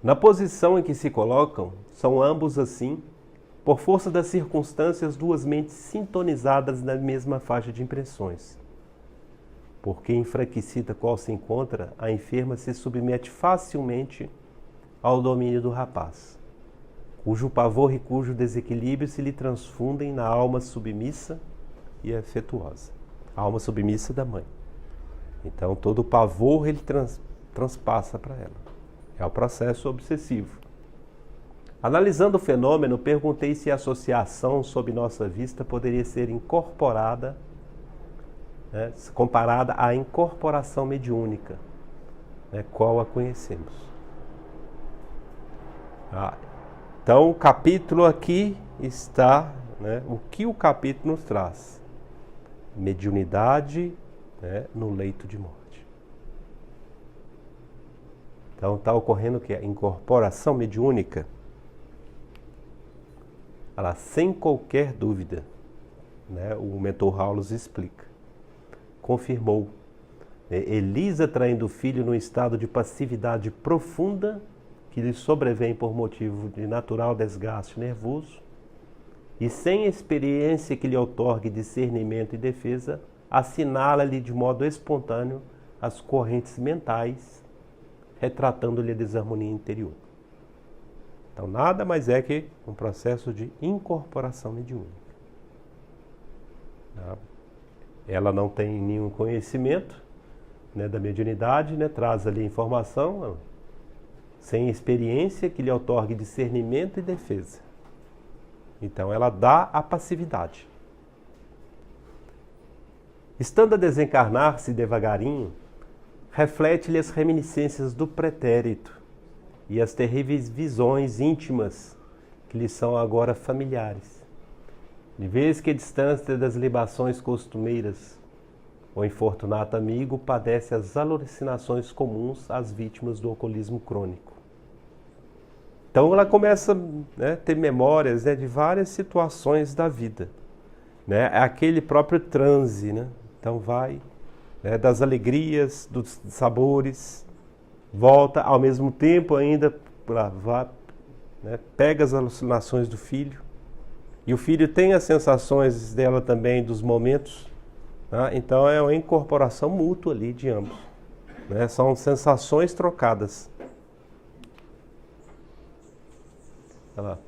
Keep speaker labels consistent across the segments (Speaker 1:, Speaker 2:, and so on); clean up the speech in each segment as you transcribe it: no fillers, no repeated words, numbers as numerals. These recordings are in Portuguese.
Speaker 1: Na posição em que se colocam, são ambos assim, por força das circunstâncias, duas mentes sintonizadas na mesma faixa de impressões. Porque enfraquecida qual se encontra, a enferma se submete facilmente ao domínio do rapaz, cujo pavor e cujo desequilíbrio se lhe transfundem na alma submissa e afetuosa. A alma submissa da mãe. Então todo o pavor ele transpassa para ela. É o processo obsessivo. Analisando o fenômeno, perguntei se a associação sob nossa vista poderia ser incorporada, comparada à incorporação mediúnica, qual a conhecemos. Então o capítulo aqui está, o que o capítulo nos traz? Mediunidade no leito de morte. Então está ocorrendo o que? A incorporação mediúnica. Ela, sem qualquer dúvida, o mentor Raulos explica, confirmou. Elisa traindo o filho num estado de passividade profunda que lhe sobrevém por motivo de natural desgaste nervoso e sem experiência que lhe outorgue discernimento e defesa, assinala-lhe de modo espontâneo as correntes mentais, retratando-lhe a desarmonia interior. Então, nada mais é que um processo de incorporação mediúnica. Ela não tem nenhum conhecimento da mediunidade, traz ali informação, sem experiência que lhe outorgue discernimento e defesa. Então, ela dá a passividade. Estando a desencarnar-se devagarinho, reflete-lhe as reminiscências do pretérito e as terríveis visões íntimas que lhe são agora familiares. De vez que a distância das libações costumeiras, o infortunato amigo padece as alucinações comuns às vítimas do alcoolismo crônico. Então ela começa a ter memórias de várias situações da vida. Aquele próprio transe, Então vai das alegrias, dos sabores, volta ao mesmo tempo ainda, pega as alucinações do filho, e o filho tem as sensações dela também, dos momentos, então é uma incorporação mútua ali de ambos, são sensações trocadas. Olha lá.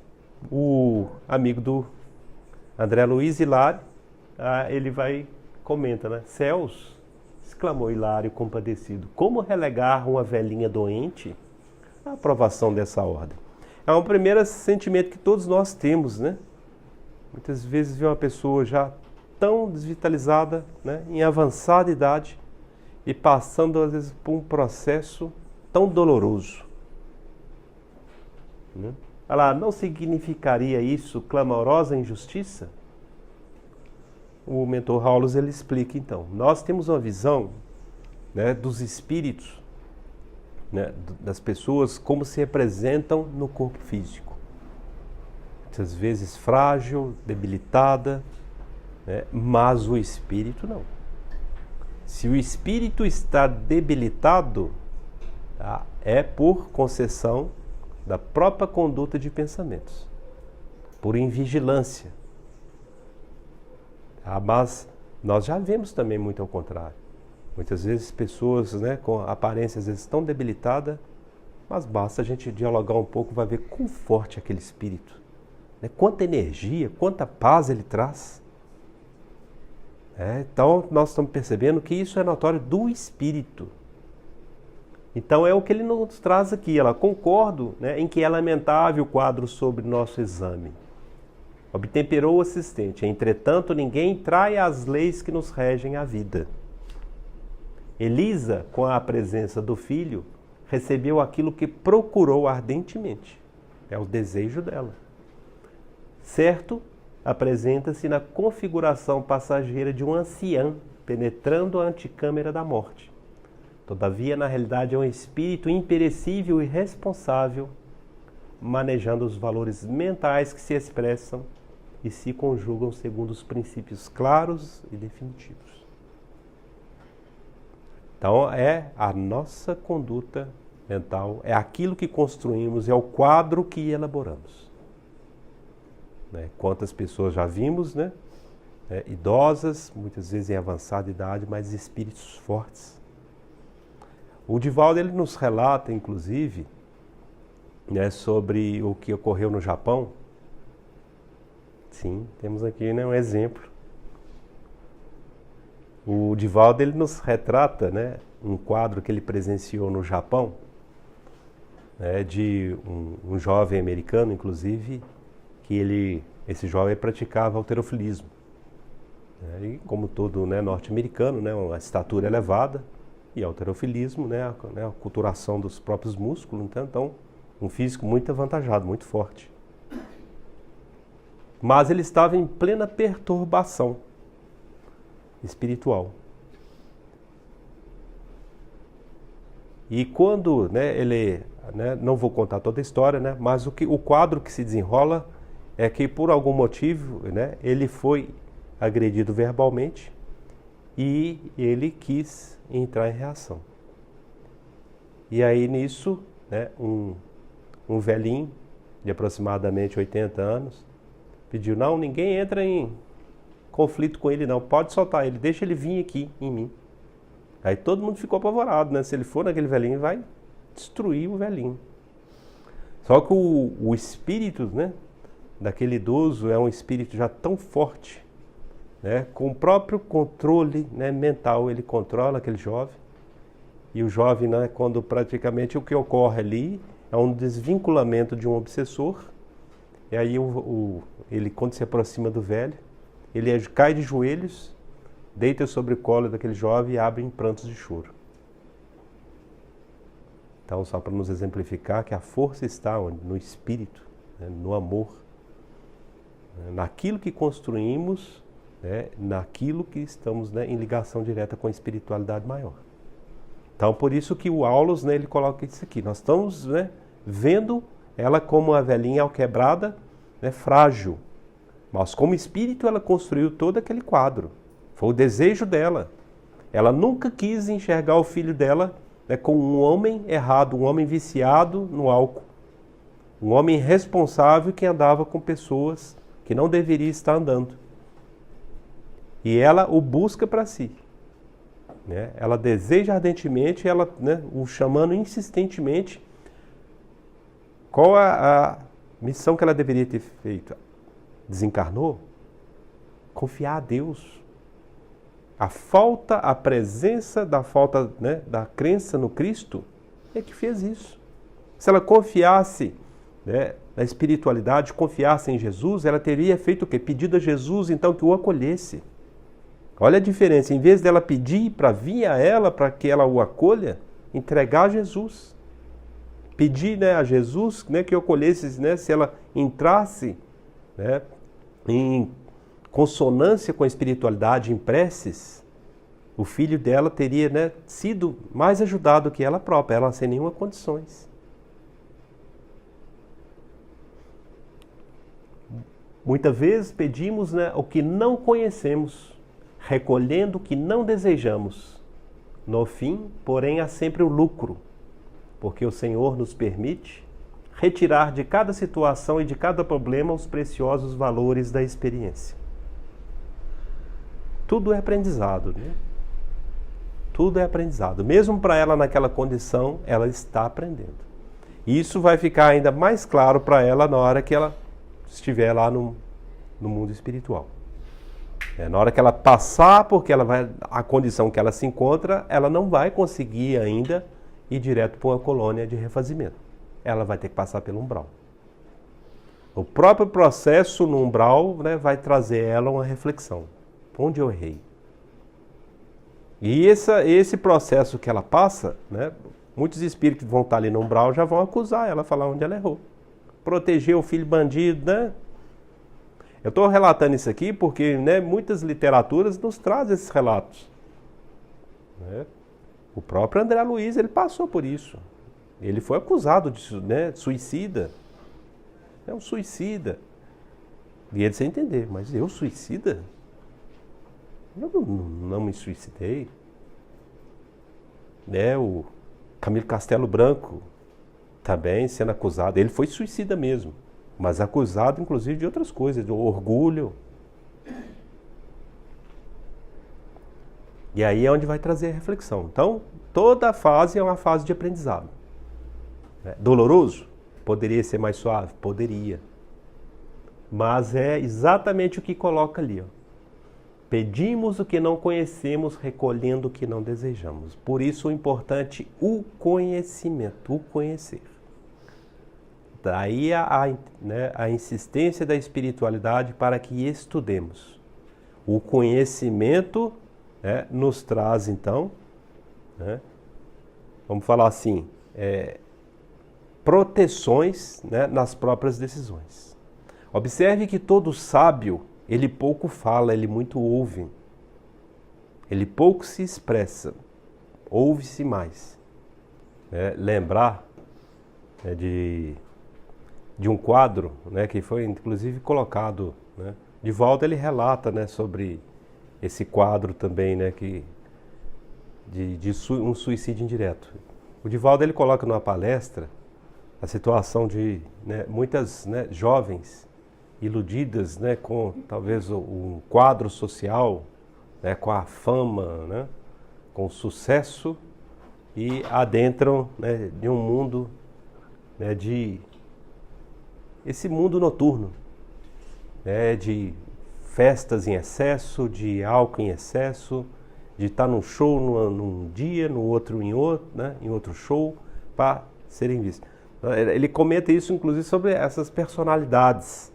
Speaker 1: O amigo do André Luiz, Hilário, ele comenta, céus, exclamou Hilário compadecido, como relegar uma velhinha doente à aprovação dessa ordem? É um primeiro sentimento que todos nós temos, Muitas vezes vê uma pessoa já tão desvitalizada, em avançada idade, e passando às vezes por um processo tão doloroso. Olha lá, não significaria isso clamorosa injustiça? O mentor Raulos ele explica então. Nós temos uma visão dos espíritos, das pessoas como se representam no corpo físico. Muitas vezes frágil, debilitada, mas o espírito não. Se o espírito está debilitado, é por concessão da própria conduta de pensamentos, por invigilância. Mas nós já vemos também muito ao contrário. Muitas vezes pessoas com aparência às vezes tão debilitada, mas basta a gente dialogar um pouco, vai ver quão forte é aquele espírito. Quanta energia, quanta paz ele traz. Então nós estamos percebendo que isso é notório do espírito. Então é o que ele nos traz aqui. Concordo em que é lamentável o quadro sobre nosso exame. Obtemperou o assistente, entretanto ninguém trai as leis que nos regem a vida. Elisa, com a presença do filho, recebeu aquilo que procurou ardentemente. É o desejo dela. Certo, apresenta-se na configuração passageira de um ancião penetrando a antecâmara da morte. Todavia, na realidade, é um espírito imperecível e responsável, manejando os valores mentais que se expressam e se conjugam segundo os princípios claros e definitivos. Então, é a nossa conduta mental é aquilo que construímos, é o quadro que elaboramos. Né? Quantas pessoas já vimos, né? Idosas, muitas vezes em avançada idade, mas espíritos fortes. O Divaldo ele nos relata, inclusive, né, sobre o que ocorreu no Japão. Sim, temos aqui, né, um exemplo. O Divaldo ele nos retrata, né, um quadro que ele presenciou no Japão, né, de um jovem americano, inclusive, que esse jovem praticava halterofilismo. E como todo, né, norte-americano, né, uma estatura elevada, e halterofilismo, né, a culturação dos próprios músculos, então um físico muito avantajado, muito forte. Mas ele estava em plena perturbação espiritual. E quando, né, ele, né, não vou contar toda a história, né, mas o quadro que se desenrola é que por algum motivo, né, ele foi agredido verbalmente e ele quis entrar em reação. E aí nisso, né, um velhinho de aproximadamente 80 anos pediu: não, ninguém entra em conflito com ele não, pode soltar ele, deixa ele vir aqui em mim. Aí todo mundo ficou apavorado, né? Se ele for naquele velhinho, vai destruir o velhinho. Só que o espírito, né, daquele idoso é um espírito já tão forte, né, com o próprio controle, né, mental, ele controla aquele jovem. E o jovem, né, quando praticamente o que ocorre ali é um desvinculamento de um obsessor. E aí ele, quando se aproxima do velho, ele cai de joelhos, deita sobre o colo daquele jovem e abre em prantos de choro. Então, só para nos exemplificar que a força está onde? No espírito, né, no amor, né, naquilo que construímos, né, naquilo que estamos, né, em ligação direta com a espiritualidade maior. Então, por isso que o Aulus, né, ele coloca isso aqui. Nós estamos, né, vendo ela como uma velhinha alquebrada, né, frágil. Mas como espírito ela construiu todo aquele quadro. Foi o desejo dela. Ela nunca quis enxergar o filho dela, né, como um homem errado, um homem viciado no álcool. Um homem irresponsável que andava com pessoas que não deveria estar andando. E ela o busca para si. Né? Ela deseja ardentemente, ela, né, o chamando insistentemente. Qual a missão que ela deveria ter feito? Desencarnou? Confiar a Deus. A presença da falta, né, da crença no Cristo é que fez isso. Se ela confiasse, né, na espiritualidade, confiasse em Jesus, ela teria feito o quê? Pedido a Jesus então que o acolhesse. Olha a diferença, em vez dela pedir para vir a ela, para que ela o acolha, entregar a Jesus. Pedir, né, a Jesus, né, que o acolhesse, né, se ela entrasse, né, em consonância com a espiritualidade, em preces, o filho dela teria, né, sido mais ajudado que ela própria, ela sem nenhuma condições. Muitas vezes pedimos, né, o que não conhecemos, recolhendo o que não desejamos. No fim, porém, há sempre o lucro, porque o Senhor nos permite retirar de cada situação e de cada problema os preciosos valores da experiência. Tudo é aprendizado, né? Tudo é aprendizado. Mesmo para ela naquela condição, ela está aprendendo. E isso vai ficar ainda mais claro para ela na hora que ela estiver lá no mundo espiritual. Na hora que ela passar, porque a condição que ela se encontra, ela não vai conseguir ainda ir direto para uma colônia de refazimento. Ela vai ter que passar pelo umbral. O próprio processo no umbral, né, vai trazer ela uma reflexão. Onde eu errei? E esse processo que ela passa, né, muitos espíritos que vão estar ali no umbral já vão acusar ela, falar onde ela errou. Proteger o filho bandido, né? Eu estou relatando isso aqui porque, né, muitas literaturas nos trazem esses relatos. Né? O próprio André Luiz, ele passou por isso. Ele foi acusado de, né, suicida. É um suicida. E ele sem entender, mas eu suicida? Eu não me suicidei. Camilo Castelo Branco, também sendo acusado, ele foi suicida mesmo, mas acusado inclusive de outras coisas, de orgulho. E aí é onde vai trazer a reflexão. Então, toda fase é uma fase de aprendizado. Doloroso? Poderia ser mais suave? Poderia. Mas é exatamente o que coloca ali. Ó. Pedimos o que não conhecemos, recolhendo o que não desejamos. Por isso o importante, o conhecimento, o conhecer. Daí a insistência da espiritualidade para que estudemos. O conhecimento nos traz, então, vamos falar assim, proteções nas próprias decisões. Observe que todo sábio, ele pouco fala, ele muito ouve. Ele pouco se expressa, ouve-se mais. Lembrar de um quadro que foi inclusive colocado, Divaldo ele relata sobre esse quadro também, de um suicídio indireto. O Divaldo ele coloca numa palestra a situação de muitas jovens iludidas com talvez um quadro social, com a fama, com o sucesso, e adentram de um mundo esse mundo noturno, de festas em excesso, de álcool em excesso, de estar num show num dia, no outro em outro show, para serem vistos. Ele comenta isso inclusive sobre essas personalidades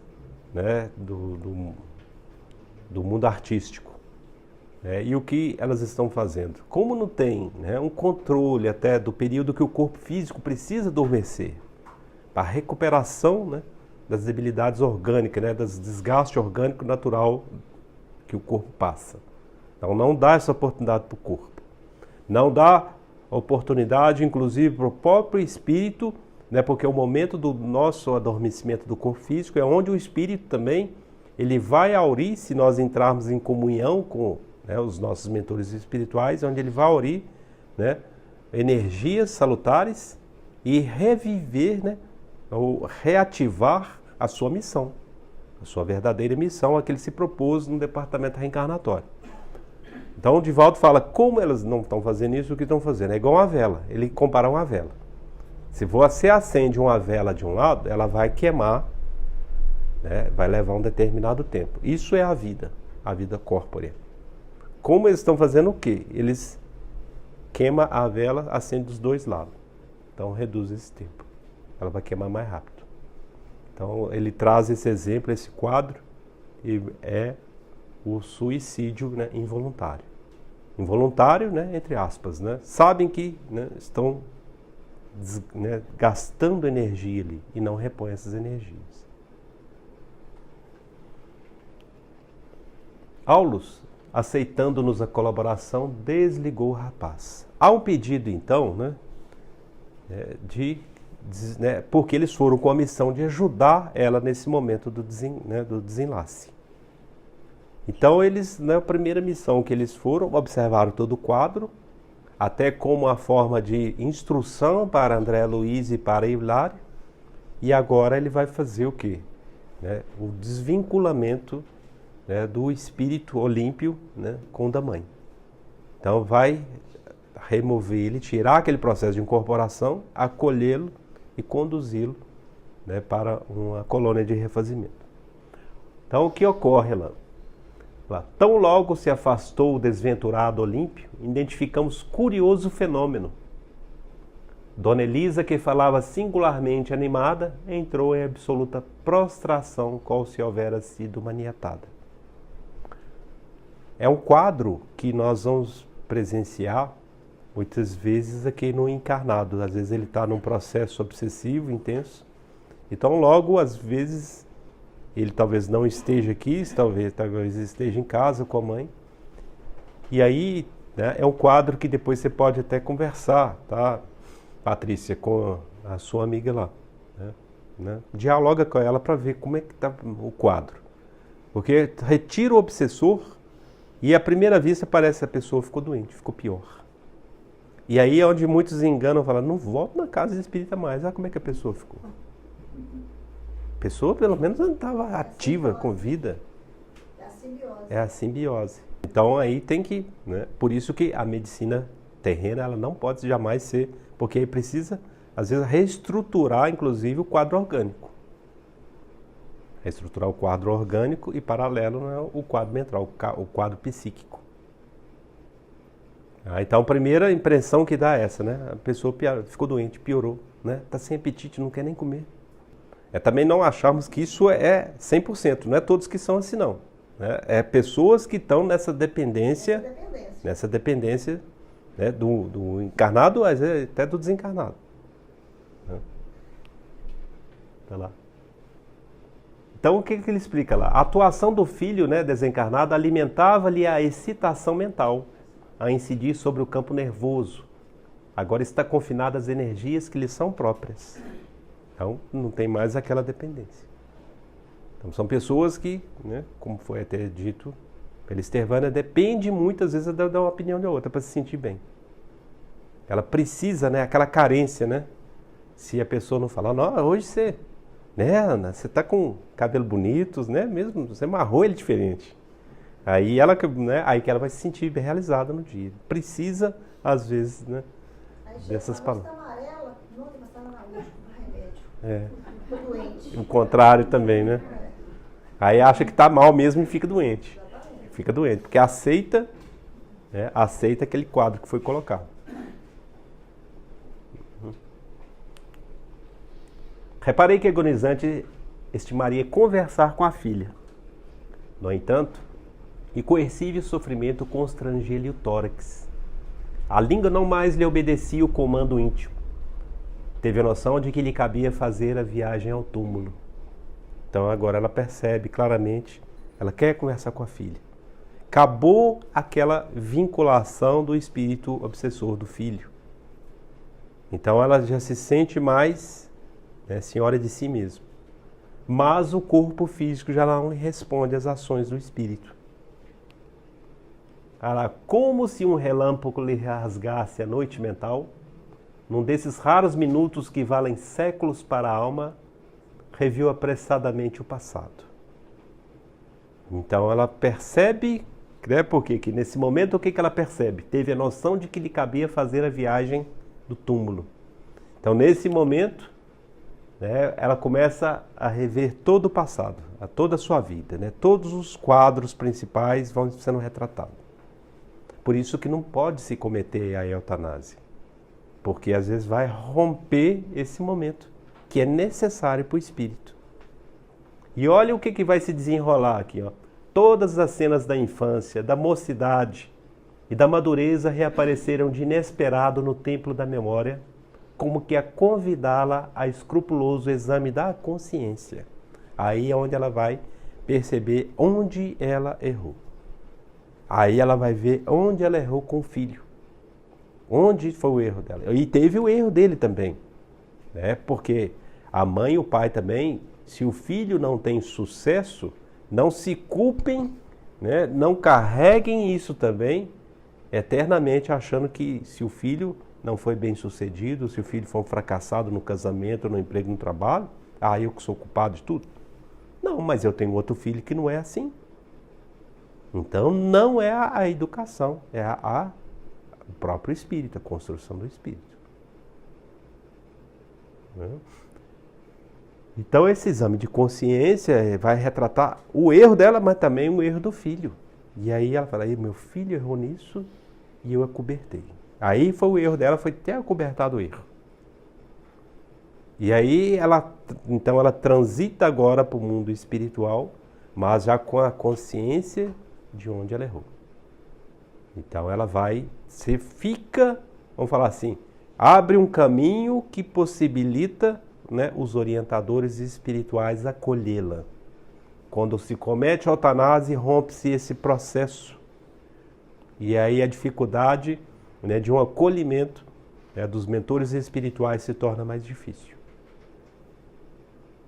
Speaker 1: do mundo artístico. E o que elas estão fazendo? Como não tem um controle até do período que o corpo físico precisa adormecer, para a recuperação das debilidades orgânicas, dos desgaste orgânico natural que o corpo passa. Então não dá essa oportunidade para o corpo. Não dá oportunidade, inclusive, para o próprio espírito, porque o momento do nosso adormecimento do corpo físico é onde o espírito também ele vai aurir, se nós entrarmos em comunhão com os nossos mentores espirituais, onde ele vai aurir energias salutares e reviver, ou reativar a sua missão, a sua verdadeira missão, a que ele se propôs no departamento reencarnatório. Então o Divaldo fala, como elas não estão fazendo isso, o que estão fazendo? É igual uma vela, ele compara uma vela. Se você acende uma vela de um lado, ela vai queimar, vai levar um determinado tempo. Isso é a vida corpórea. Como eles estão fazendo o quê? Eles queimam a vela, acende dos dois lados. Então reduz esse tempo. Ela vai queimar mais rápido. Então ele traz esse exemplo, esse quadro, e é o suicídio involuntário. Involuntário, entre aspas. Sabem que estão gastando energia ali e não repõem essas energias. Aulus, aceitando-nos a colaboração, desligou o rapaz. Há um pedido, então, porque eles foram com a missão de ajudar ela nesse momento do desenlace. Então, eles, na primeira missão que eles foram, observaram todo o quadro, até como uma forma de instrução para André Luiz e para Hilário, e agora ele vai fazer o quê? O desvinculamento do espírito olímpio com o da mãe. Então vai remover ele, tirar aquele processo de incorporação, acolhê-lo e conduzi-lo para uma colônia de refazimento. Então o que ocorre lá? Tão logo se afastou o desventurado Olímpio, identificamos curioso fenômeno. Dona Elisa, que falava singularmente animada, entrou em absoluta prostração, qual se houvera sido maniatada. É um quadro que nós vamos presenciar muitas vezes aqui no encarnado. Às vezes ele está num processo obsessivo, intenso. Então logo, às vezes, ele talvez não esteja aqui, talvez esteja em casa com a mãe. E aí é um quadro que depois você pode até conversar, tá, Patrícia, com a sua amiga lá. Dialoga com ela para ver como é que está o quadro. Porque retira o obsessor e à primeira vista parece que a pessoa ficou doente, ficou pior. E aí é onde muitos enganam, falam, não volto na casa espírita mais. Ah, como é que a pessoa ficou? A pessoa pelo menos não estava ativa, com vida.
Speaker 2: É a simbiose.
Speaker 1: É a simbiose. Então aí tem que, né? Por isso que a medicina terrena ela não pode jamais ser, porque aí precisa, às vezes, reestruturar, inclusive, o quadro orgânico. Reestruturar o quadro orgânico e paralelo, né, o quadro mental, o quadro psíquico. Então a primeira impressão que dá é essa, né? A pessoa ficou doente, piorou, né? Está sem apetite, não quer nem comer. Também não acharmos que isso é 100%, não é todos que são assim não. Né? É pessoas que estão nessa dependência, né, do encarnado, às vezes até do desencarnado. Né? Tá lá. Então o que ele explica lá? A atuação do filho, né, desencarnado alimentava-lhe a excitação mental, a incidir sobre o campo nervoso. Agora está confinado às energias que lhe são próprias. Então não tem mais aquela dependência. Então são pessoas que, né, como foi até dito pela Estevânia, depende muitas vezes da opinião de outra para se sentir bem. Ela precisa, né, aquela carência, né? Se a pessoa não falar, não, hoje você, né, Ana, você está com cabelo bonitos, né? Mesmo você amarrou ele diferente. Aí ela, né, aí que ela vai se sentir bem realizada no dia. Precisa, às vezes, né, dessas palavras.
Speaker 2: Amarela, não tem passar na luz, remédio.
Speaker 1: É.
Speaker 2: Doente.
Speaker 1: O contrário também, né? Aí acha que está mal mesmo e fica doente.
Speaker 2: Exatamente.
Speaker 1: Fica doente, porque aceita, né, aceita aquele quadro que foi colocado. Reparei que a agonizante estimaria conversar com a filha. No entanto, incoercível sofrimento constrangia-lhe o tórax. A língua não mais lhe obedecia o comando íntimo. Teve a noção de que lhe cabia fazer a viagem ao túmulo. Então agora ela percebe claramente, ela quer conversar com a filha. Acabou aquela vinculação do espírito obsessor do filho. Então ela já se sente mais, né, senhora de si mesma. Mas o corpo físico já não responde às ações do espírito. Como se um relâmpago lhe rasgasse a noite mental, num desses raros minutos que valem séculos para a alma, reviu apressadamente o passado. Então ela percebe, né, porque que nesse momento o que ela percebe? Teve a noção de que lhe cabia fazer a viagem do túmulo. Então nesse momento, né, ela começa a rever todo o passado, a toda a sua vida, né? Todos os quadros principais vão sendo retratados. Por isso que não pode se cometer a eutanásia, porque às vezes vai romper esse momento que é necessário para o espírito. E olha o que vai se desenrolar aqui, ó. Todas as cenas da infância, da mocidade e da madureza reapareceram de inesperado no templo da memória, como que a convidá-la a escrupuloso exame da consciência. Aí é onde ela vai perceber onde ela errou. Aí ela vai ver onde ela errou com o filho. Onde foi o erro dela. E teve o erro dele também, né? Porque a mãe e o pai também, se o filho não tem sucesso, não se culpem, né? Não carreguem isso também eternamente achando que se o filho não foi bem sucedido, se o filho for um fracassado no casamento, no emprego, no trabalho, eu que sou culpado de tudo. Não, mas eu tenho outro filho que não é assim. Então não é a educação, é o próprio espírito, a construção do espírito. Então esse exame de consciência vai retratar o erro dela, mas também o erro do filho. E aí ela fala, meu filho errou nisso e eu acobertei. Aí foi o erro dela, foi ter acobertado o erro. E aí então ela transita agora para o mundo espiritual, mas já com a consciência de onde ela errou. Então ela vamos falar assim, abre um caminho que possibilita, né, os orientadores espirituais acolhê-la. Quando se comete a eutanásia, rompe-se esse processo. E aí a dificuldade, né, de um acolhimento, né, dos mentores espirituais se torna mais difícil.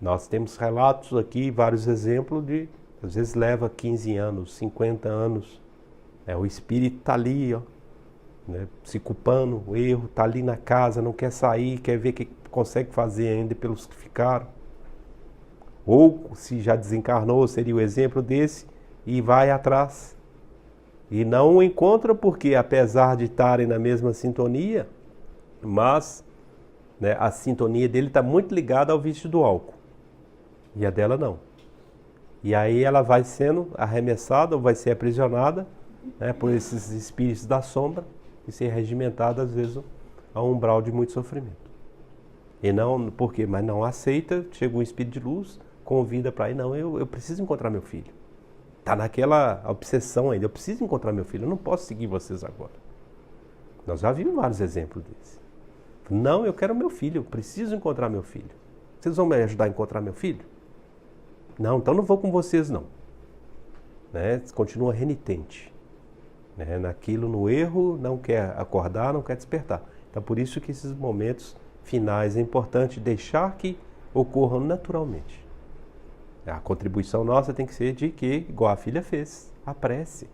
Speaker 1: Nós temos relatos aqui, vários exemplos de, às vezes leva 15 anos, 50 anos. O espírito está ali, ó, né, se culpando, o erro, está ali na casa, não quer sair, quer ver o que consegue fazer ainda pelos que ficaram. Ou, se já desencarnou, seria o exemplo desse, e vai atrás. E não o encontra porque, apesar de estarem na mesma sintonia, mas, né, a sintonia dele está muito ligada ao vício do álcool. E a dela não. E aí ela vai sendo arremessada ou vai ser aprisionada, né, por esses espíritos da sombra e ser regimentada, às vezes, a um umbral de muito sofrimento. E não, por quê? Mas não aceita, chega um espírito de luz, convida para ir, não, eu preciso encontrar meu filho. Está naquela obsessão ainda, eu preciso encontrar meu filho, eu não posso seguir vocês agora. Nós já vimos vários exemplos desses. Não, eu quero meu filho, eu preciso encontrar meu filho. Vocês vão me ajudar a encontrar meu filho? Não, então não vou com vocês não. Né? Continua renitente. Né? Naquilo, no erro, não quer acordar, não quer despertar. Então por isso que esses momentos finais é importante deixar que ocorram naturalmente. A contribuição nossa tem que ser de que, igual a filha fez, a prece.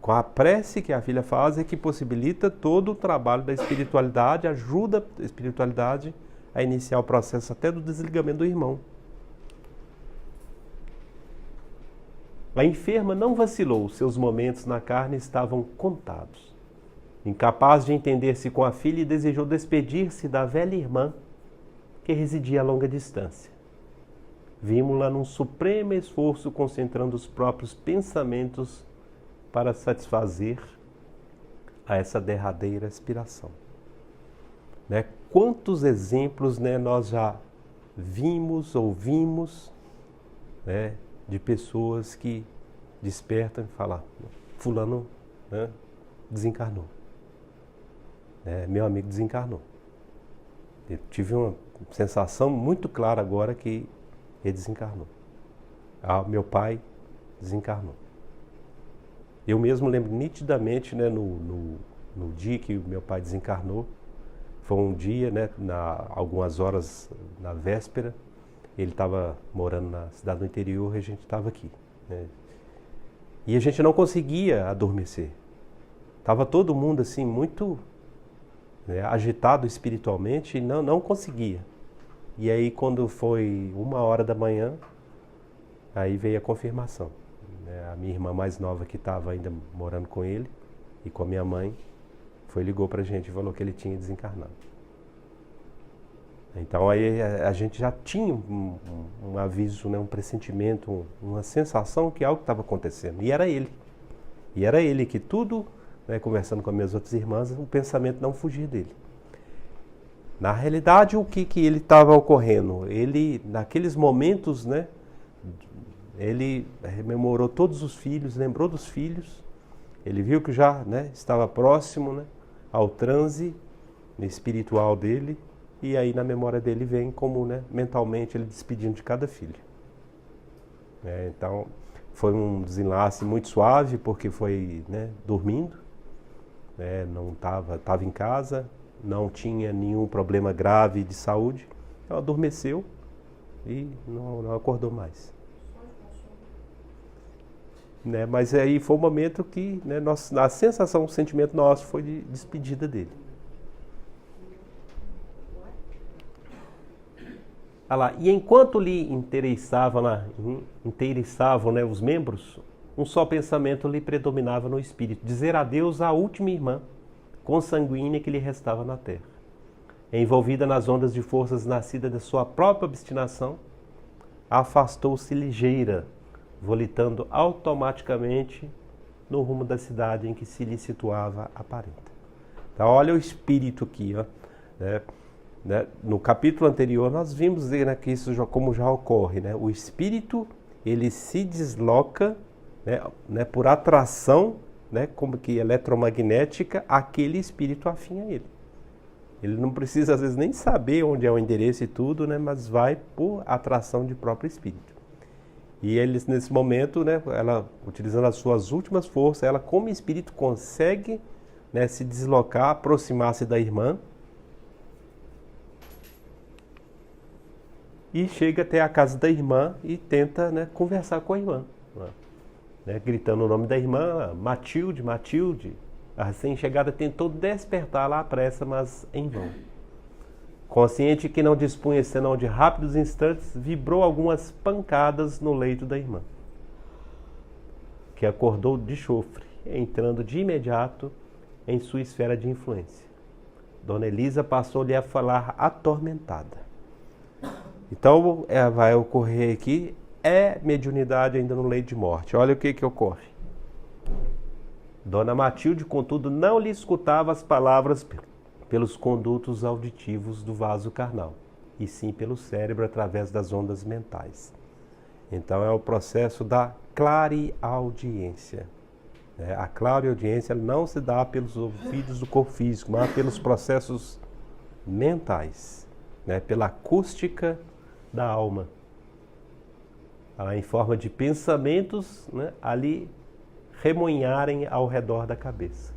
Speaker 1: Com a prece que a filha faz é que possibilita todo o trabalho da espiritualidade, ajuda a espiritualidade a iniciar o processo até do desligamento do irmão. A enferma não vacilou, seus momentos na carne estavam contados. Incapaz de entender-se com a filha, desejou despedir-se da velha irmã que residia a longa distância. Vimos-la num supremo esforço concentrando os próprios pensamentos para satisfazer a essa derradeira aspiração. Né? Quantos exemplos, né, nós já vimos, ouvimos, né, de pessoas que despertam e falam, fulano, né, desencarnou. Meu amigo desencarnou. Eu tive uma sensação muito clara agora que ele desencarnou. Meu pai desencarnou. Eu mesmo lembro nitidamente, né, no dia que o meu pai desencarnou, foi um dia, né, algumas horas na véspera, ele estava morando na cidade do interior e a gente estava aqui. Né, e a gente não conseguia adormecer. Estava todo mundo assim muito, né, agitado espiritualmente e não conseguia. E aí quando foi 1h da manhã, aí veio a confirmação. A minha irmã mais nova que estava ainda morando com ele e com a minha mãe, ligou para a gente e falou que ele tinha desencarnado. Então aí a gente já tinha um aviso, né, um pressentimento, uma sensação que algo estava acontecendo. E era ele. E era ele que tudo, né, conversando com as minhas outras irmãs, o pensamento não fugia dele. Na realidade, o que ele estava ocorrendo? Ele, naqueles momentos, né, ele rememorou todos os filhos, lembrou dos filhos, ele viu que já, né, estava próximo, né, ao transe espiritual dele, e aí na memória dele vem como, né, mentalmente ele despedindo de cada filho. Então foi um desenlace muito suave, porque foi, né, dormindo, né, não estava em casa, não tinha nenhum problema grave de saúde, então adormeceu e não acordou mais. Né, mas aí foi o momento que, né, a sensação, o sentimento nosso foi de despedida dele. Ah lá, e enquanto lhe inteiriçavam, né, os membros, um só pensamento lhe predominava no espírito: dizer adeus à última irmã consanguínea que lhe restava na terra. Envolvida nas ondas de forças nascidas da sua própria obstinação, afastou-se ligeira, volitando automaticamente no rumo da cidade em que se lhe situava a parenta. Então, olha o espírito aqui, ó, né? No capítulo anterior nós vimos, né, que isso como já ocorre, né? O espírito, ele se desloca, né, por atração, né, como que eletromagnética, aquele espírito afim a ele. Ele não precisa às vezes nem saber onde é o endereço e tudo, né, mas vai por atração de próprio espírito. E eles, nesse momento, né, ela, utilizando as suas últimas forças, ela como espírito consegue, né, se deslocar, aproximar-se da irmã e chega até a casa da irmã e tenta, né, conversar com a irmã, né, gritando o nome da irmã: Matilde, Matilde. A recém-chegada tentou despertá-la à pressa, mas em vão. Consciente que não dispunha senão de rápidos instantes, vibrou algumas pancadas no leito da irmã, que acordou de chofre, entrando de imediato em sua esfera de influência. Dona Elisa passou-lhe a falar atormentada. Então, vai ocorrer aqui, mediunidade ainda no leito de morte. Olha o que ocorre. Dona Matilde, contudo, não lhe escutava as palavras pelos condutos auditivos do vaso carnal, e sim pelo cérebro através das ondas mentais. Então, é o processo da clareaudiência. A clareaudiência não se dá pelos ouvidos do corpo físico, mas pelos processos mentais, pela acústica da alma. Em forma de pensamentos, ali remoinharem ao redor da cabeça.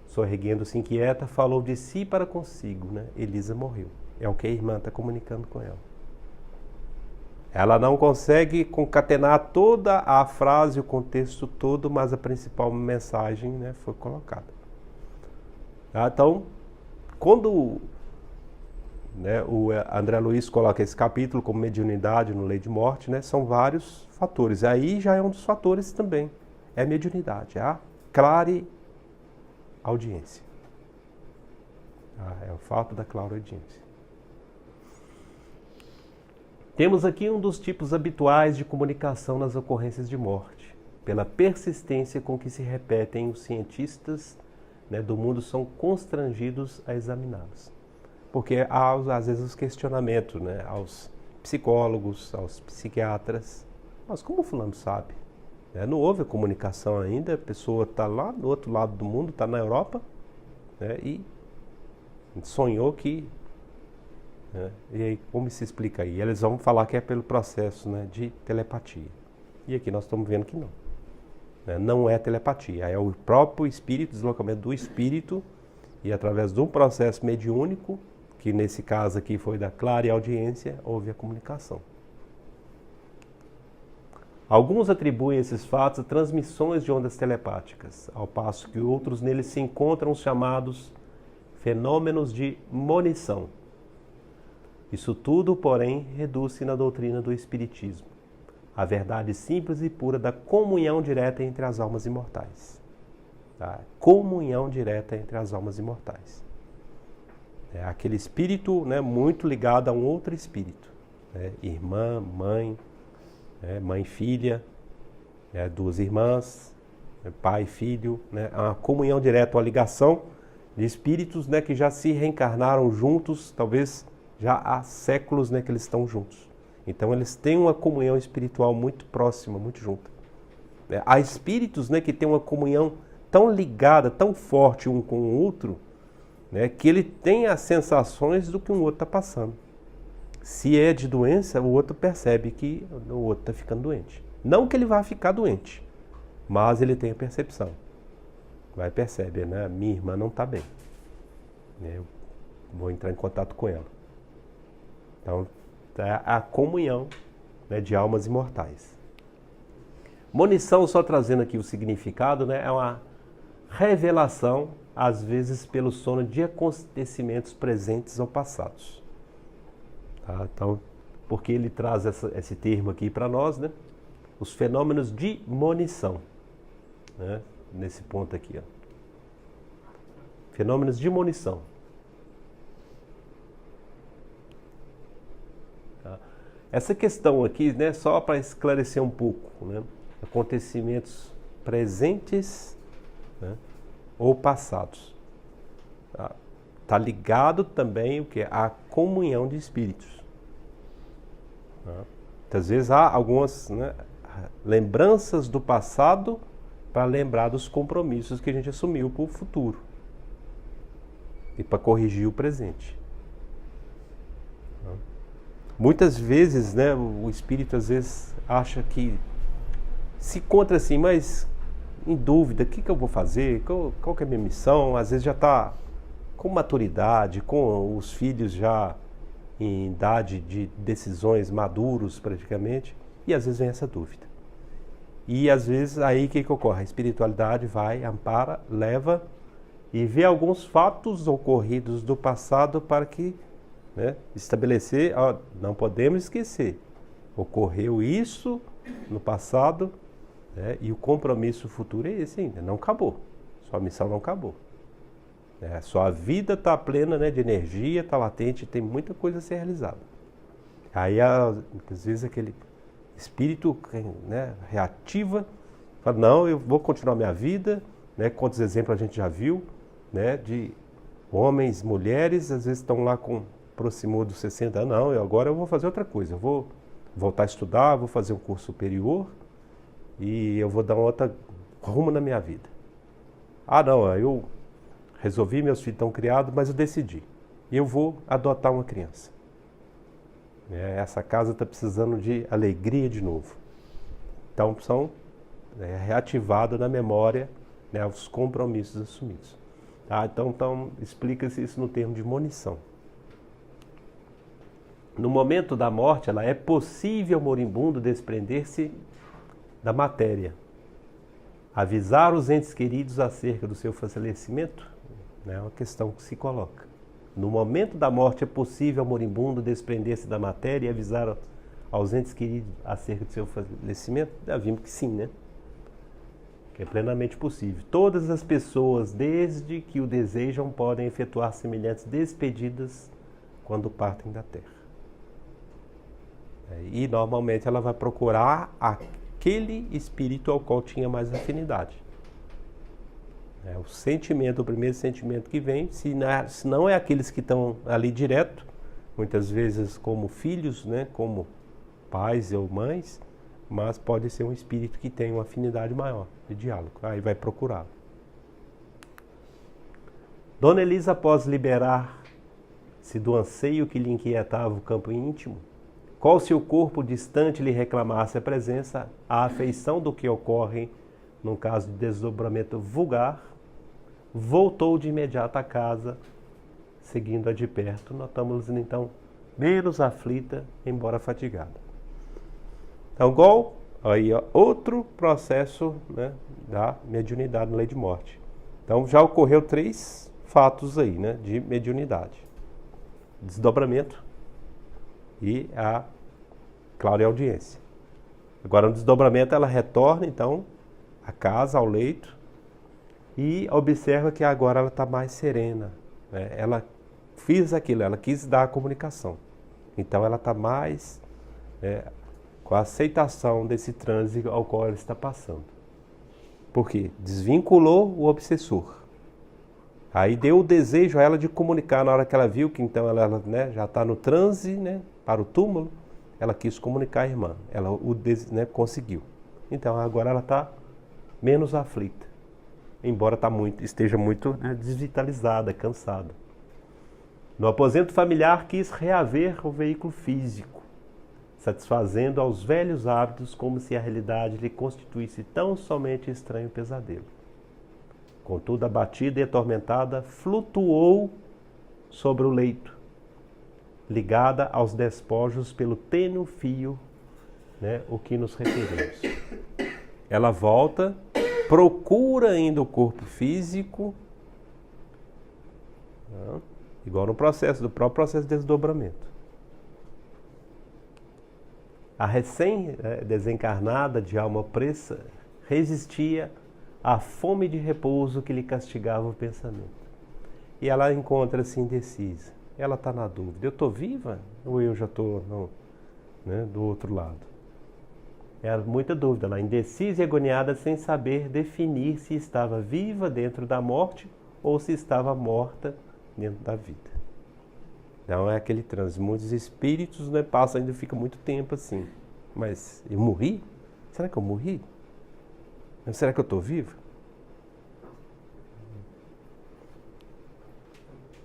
Speaker 1: Sorriguendo-se inquieta, falou de si para consigo. Elisa morreu. É o que a irmã está comunicando com ela. Ela não consegue concatenar toda a frase, o contexto todo, mas a principal mensagem foi colocada. Então, quando o André Luiz coloca esse capítulo como mediunidade no Lei de Morte, são vários fatores. Aí já é um dos fatores também. É mediunidade, é a clareaudiência. É o fato da clareaudiência. Temos aqui um dos tipos habituais de comunicação nas ocorrências de morte, pela persistência com que se repetem. Os cientistas do mundo são constrangidos a examiná-los. Porque há, às vezes, os questionamentos aos psicólogos, aos psiquiatras. Mas como o fulano sabe? Não houve a comunicação ainda, a pessoa está lá do outro lado do mundo, está na Europa, e sonhou que... E aí, como se explica aí? Eles vão falar que é pelo processo de telepatia. E aqui nós estamos vendo que não. Não é telepatia, é o próprio espírito, deslocamento do espírito, e através de um processo mediúnico, que nesse caso aqui foi da clareaudiência, houve a comunicação. Alguns atribuem esses fatos a transmissões de ondas telepáticas, ao passo que outros neles se encontram os chamados fenômenos de monição. Isso tudo, porém, reduz-se na doutrina do Espiritismo, a verdade simples e pura da comunhão direta entre as almas imortais. A comunhão direta entre as almas imortais. É aquele espírito muito ligado a um outro espírito. Irmã, mãe, mãe e filha, duas irmãs, pai e filho. A comunhão direta, uma ligação de espíritos que já se reencarnaram juntos, talvez já há séculos que eles estão juntos. Então eles têm uma comunhão espiritual muito próxima, muito junta. Há espíritos que têm uma comunhão tão ligada, tão forte um com o outro, que ele tem as sensações do que um outro está passando. Se é de doença, o outro percebe que o outro está ficando doente. Não que ele vá ficar doente, mas ele tem a percepção. Vai perceber, minha irmã não está bem. Eu vou entrar em contato com ela. Então, é a comunhão de almas imortais. Monição, só trazendo aqui o significado, é uma revelação, às vezes pelo sono, de acontecimentos presentes ou passados. Então, porque ele traz esse termo aqui para nós, os fenômenos de monição. Nesse ponto aqui. Fenômenos de monição. Essa questão aqui, só para esclarecer um pouco, acontecimentos presentes ou passados. Está ligado também o que? A comunhão de espíritos. Muitas vezes há algumas lembranças do passado para lembrar dos compromissos que a gente assumiu para o futuro e para corrigir o presente. Muitas vezes, o espírito às vezes acha que se encontra assim, mas em dúvida, o que eu vou fazer, qual que é a minha missão? Às vezes já está com maturidade, com os filhos já em idade de decisões, maduros praticamente, e às vezes vem essa dúvida. E às vezes aí o que ocorre? A espiritualidade vai, ampara, leva e ver alguns fatos ocorridos do passado para que, né, estabelecer, ó, não podemos esquecer, ocorreu isso no passado, né, e o compromisso futuro é esse ainda, não acabou, sua missão não acabou. Sua vida está plena, né, de energia, está latente, tem muita coisa a ser realizada. Aí, às vezes, aquele espírito, né, reativa, fala, não, eu vou continuar minha vida, né, quantos exemplos a gente já viu, né, de homens, mulheres, às vezes estão lá com aproximou dos 60 anos, não, agora eu vou fazer outra coisa, eu vou voltar a estudar, vou fazer um curso superior e eu vou dar um outro rumo na minha vida. Ah, não, eu resolvi, meus filhos estão criados, mas eu decidi, eu vou adotar uma criança. Essa casa está precisando de alegria de novo. Então, são reativados na memória, né, os compromissos assumidos. Então explica-se isso no termo de monição. No momento da morte, ela é possível ao moribundo desprender-se da matéria. Avisar os entes queridos acerca do seu falecimento, né, é uma questão que se coloca. No momento da morte é possível ao moribundo desprender-se da matéria e avisar aos entes queridos acerca do seu falecimento? Já vimos que sim, né? Que é plenamente possível. Todas as pessoas, desde que o desejam, podem efetuar semelhantes despedidas quando partem da Terra. E normalmente ela vai procurar aquele espírito ao qual tinha mais afinidade. O sentimento, o primeiro sentimento que vem, se não é aqueles que estão ali direto, muitas vezes como filhos, né, como pais ou mães, mas pode ser um espírito que tem uma afinidade maior de diálogo, aí vai procurá-lo. Dona Elisa, após liberar-se do anseio que lhe inquietava o campo íntimo, qual se o corpo distante lhe reclamasse a presença, a afeição do que ocorre num caso de desdobramento vulgar, voltou de imediato à casa, seguindo-a de perto. Notamos-nos então menos aflita, embora fatigada. Então, igual aí, outro processo, né, da mediunidade na lei de morte. Então, já ocorreu 3 fatos aí, né, de mediunidade: desdobramento e a clareaudiência. Agora, no desdobramento, ela retorna então à casa, ao leito, e observa que agora ela está mais serena, né? Ela fez aquilo, ela quis dar a comunicação. Então ela está mais com a aceitação desse transe ao qual ela está passando. Por quê? Desvinculou o obsessor. Aí deu o desejo a ela de comunicar na hora que ela viu que então ela, né, já está no transe, né, para o túmulo, ela quis comunicar à irmã. Ela conseguiu. Então agora ela está menos aflita. Embora esteja muito, né, desvitalizada, cansada. No aposento familiar, quis reaver o veículo físico, satisfazendo aos velhos hábitos como se a realidade lhe constituísse tão somente estranho pesadelo. Contudo, abatida e atormentada, flutuou sobre o leito, ligada aos despojos pelo tênue fio, né, o que nos referimos. Ela volta, procura ainda o corpo físico, igual no próprio processo de desdobramento. A recém-desencarnada de alma presa resistia à fome de repouso que lhe castigava o pensamento. E ela encontra-se indecisa. Ela está na dúvida: eu estou viva ou eu já estou, né, do outro lado? Era muita dúvida, ela indecisa e agoniada, sem saber definir se estava viva dentro da morte ou se estava morta dentro da vida. Então é aquele transe. Muitos espíritos, né, passam, ainda fica muito tempo assim. Mas eu morri? Será que eu morri? Será que eu estou vivo?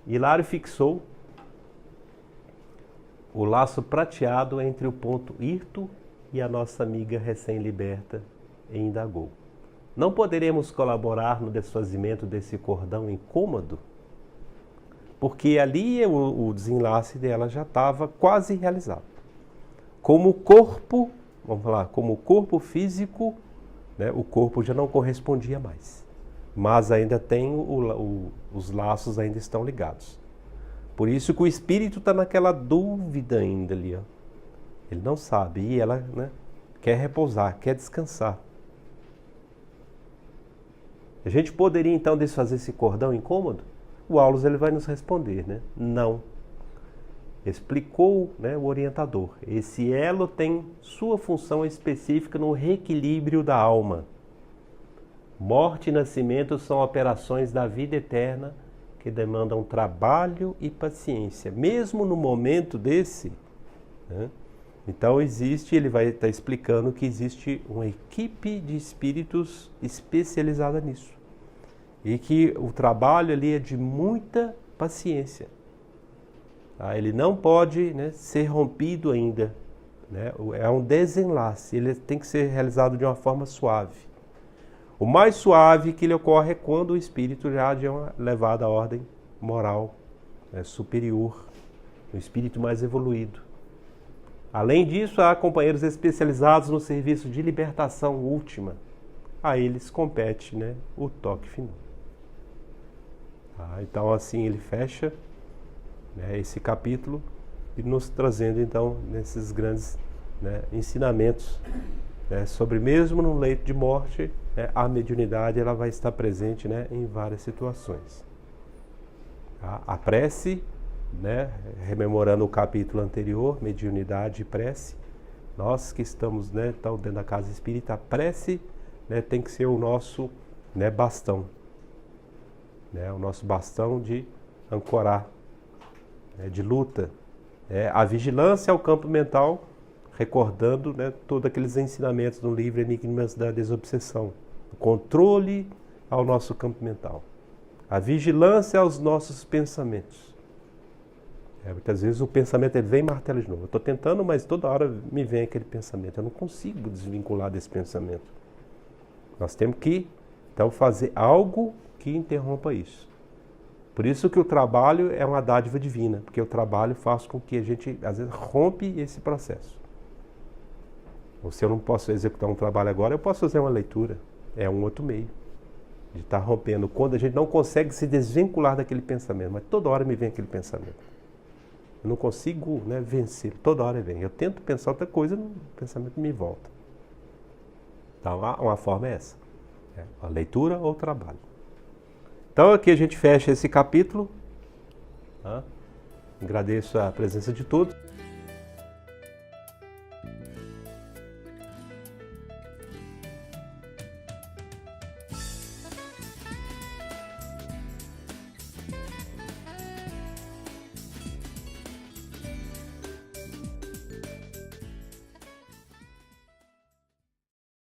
Speaker 1: Hilário fixou o laço prateado entre o ponto hirto e a nossa amiga recém-liberta e indagou: não poderemos colaborar no desfazimento desse cordão incômodo? Porque ali o desenlace dela já estava quase realizado. Como o corpo, vamos falar, como o corpo físico, né, o corpo já não correspondia mais. mas ainda tem os laços ainda estão ligados. Por isso que o espírito está naquela dúvida ainda ali, ó. Ele não sabe e ela, né, quer repousar, quer descansar. A gente poderia então desfazer esse cordão incômodo? O Aulus ele vai nos responder, né? Não. Explicou, né, o orientador. Esse elo tem sua função específica no reequilíbrio da alma. Morte e nascimento são operações da vida eterna que demandam trabalho e paciência, mesmo no momento desse, né? Então existe, ele vai estar explicando que existe uma equipe de espíritos especializada nisso e que o trabalho ali é de muita paciência. Tá? Ele não pode, né, ser rompido ainda, né? É um desenlace, ele tem que ser realizado de uma forma suave. O mais suave que ele ocorre é quando o espírito já é levado à ordem moral, né, superior, um espírito mais evoluído. Além disso, há companheiros especializados no serviço de libertação última. A eles compete, né, o toque final. Tá? Então, assim, ele fecha, né, esse capítulo e nos trazendo, então, nesses grandes, né, ensinamentos, né, sobre mesmo no leito de morte, né, a mediunidade ela vai estar presente, né, em várias situações. A prece, né, rememorando o capítulo anterior, mediunidade e prece, nós que estamos, né, então, dentro da casa espírita, a prece, né, tem que ser o nosso, né, bastão, né, o nosso bastão de ancorar, né, de luta. A vigilância é o campo mental, recordando, né, todos aqueles ensinamentos do livro Enigmas da Desobsessão. O controle ao nosso campo mental. A vigilância aos nossos pensamentos. Muitas vezes o pensamento ele vem e martela de novo. Eu estou tentando, mas toda hora me vem aquele pensamento. Eu não consigo desvincular desse pensamento. Nós temos que, então, fazer algo que interrompa isso. Por isso que o trabalho é uma dádiva divina, porque o trabalho faz com que a gente, às vezes, rompe esse processo. Ou se eu não posso executar um trabalho agora, eu posso fazer uma leitura. É um outro meio de estar rompendo. Quando a gente não consegue se desvincular daquele pensamento, mas toda hora me vem aquele pensamento. Eu não consigo, né, vencer, toda hora vem. Eu tento pensar outra coisa, o pensamento me volta. Então, uma forma é essa. A leitura ou o trabalho. Então, aqui a gente fecha esse capítulo. Tá? Agradeço a presença de todos.